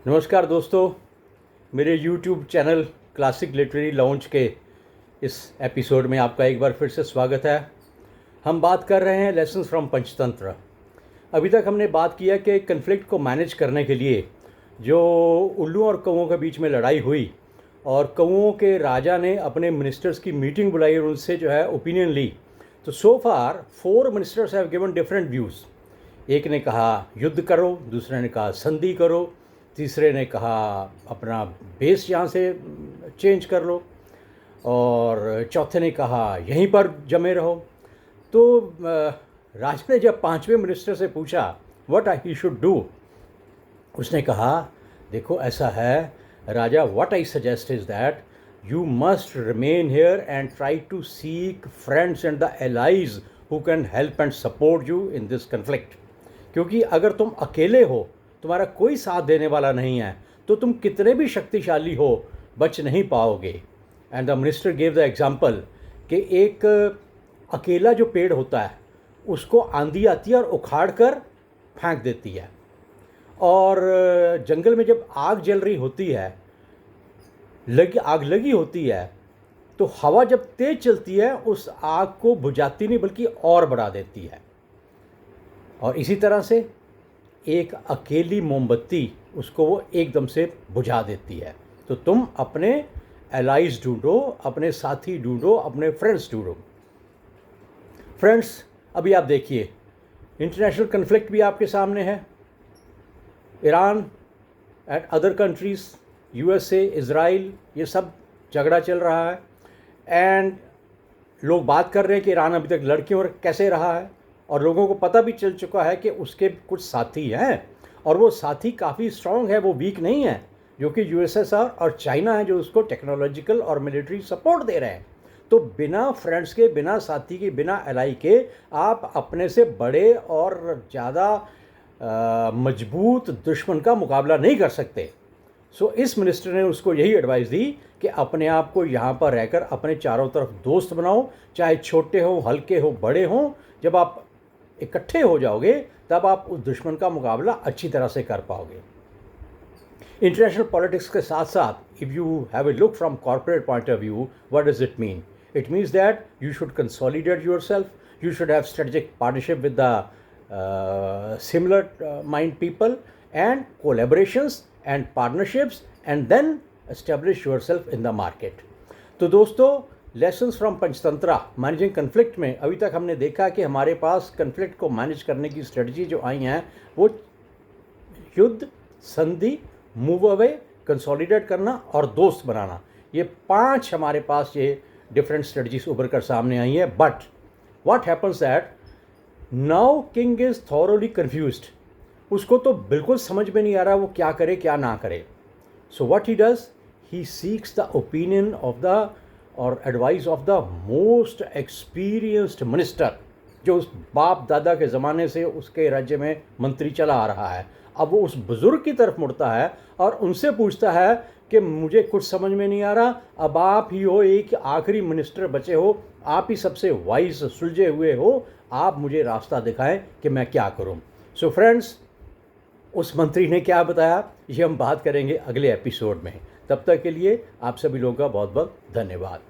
नमस्कार दोस्तों, मेरे YouTube channel classic literary lounge के इस एपिसोड में आपका एक बार फिर से स्वागत है। हम बात कर रहे हैं लेसन्स फ्रॉम पंचतंत्र। अभी तक हमने बात किया कि कन्फ्लिक्ट को मैनेज करने के लिए जो उल्लू और कौओं के बीच में लड़ाई हुई और कौओं के राजा ने अपने मिनिस्टर्स की मीटिंग बुलाई और उनसे जो है ओपिनियन ली। तो सो फार 4 ministers have given different views. एक ने कहा युद्ध करो, दूसरे ने कहा संधि करो, तीसरे ने कहा अपना बेस यहाँ से चेंज कर लो और चौथे ने कहा यहीं पर जमे रहो। तो राजा ने जब 5वें मिनिस्टर से पूछा व्हाट ही शुड डू, उसने कहा देखो ऐसा है राजा, what I suggest is that you must remain here and try to seek friends and the allies who can help and support you in this conflict. क्योंकि अगर तुम अकेले हो, तुम्हारा कोई साथ देने वाला नहीं है, तो तुम कितने भी शक्तिशाली हो बच नहीं पाओगे। And the minister gave the example कि एक अकेला जो पेड़ होता है उसको आंधी आती है और उखाड़ कर फेंक देती है, और जंगल में जब आग जल रही होती है, आग लगी होती है, तो हवा जब तेज चलती है उस आग को बुझाती नहीं बल्कि और बढ़ा देती है। और इसी तरह से एक अकेली मोमबत्ती उसको वो एकदम से बुझा देती है। तो तुम अपने एलाइज ढूंढो, अपने साथी ढूंढो, अपने फ्रेंड्स ढूंढो। फ्रेंड्स, अभी आप देखिए इंटरनेशनल कन्फ्लिक्ट भी आपके सामने है। Iran and other countries, USA, Israel, ये सब झगड़ा चल रहा है। एंड लोग बात कर रहे हैं कि ईरान अभी तक लड़कियों और कैसे रहा है, और लोगों को पता भी चल चुका है कि उसके कुछ साथी हैं और वो साथी काफ़ी स्ट्रॉन्ग है, वो वीक नहीं है, जो कि यूएसएसआर और चाइना है जो उसको टेक्नोलॉजिकल और मिलिट्री सपोर्ट दे रहे हैं। तो बिना फ्रेंड्स के, बिना साथी के, बिना एलाई के आप अपने से बड़े और ज़्यादा मजबूत दुश्मन का मुकाबला नहीं कर सकते। सो इस मिनिस्टर ने उसको यही एडवाइस दी कि अपने आप को यहाँ पर रहकर अपने चारों तरफ दोस्त बनाओ, चाहे छोटे हों, हल्के हो, बड़े हों। जब आप इकट्ठे हो जाओगे तब आप उस दुश्मन का मुकाबला अच्छी तरह से कर पाओगे। इंटरनेशनल पॉलिटिक्स के साथ साथ if you have a look from corporate point of view, what does it mean? It means that you should consolidate yourself, you should have strategic partnership with the similar mind people and collaborations and partnerships and then establish yourself in the market. तो दोस्तों, lessons from Panchatantra managing conflict में अभी तक हमने देखा कि हमारे पास conflict को मैनेज करने की स्ट्रेटजी जो आई हैं वो युद्ध, संधि, मूव अवे, कंसोलिडेट करना और दोस्त बनाना, ये 5 हमारे पास ये डिफरेंट स्ट्रेटजीज उभर कर सामने आई हैं। But what happens that now king is thoroughly confused. उसको तो बिल्कुल समझ में नहीं आ रहा वो क्या करे क्या ना करे। So what he does, he seeks the opinion of the और advice of the most experienced minister, जो उस बाप दादा के ज़माने से उसके राज्य में मंत्री चला आ रहा है। अब वो उस बुज़ुर्ग की तरफ मुड़ता है और उनसे पूछता है कि मुझे कुछ समझ में नहीं आ रहा, अब आप ही हो, एक आखिरी मिनिस्टर बचे हो, आप ही सबसे वाइज सुलझे हुए हो, आप मुझे रास्ता दिखाएं कि मैं क्या करूं। सो फ्रेंड्स, उस मंत्री ने क्या बताया ये हम बात करेंगे अगले एपिसोड में। तब तक के लिए आप सभी लोगों का बहुत बहुत धन्यवाद।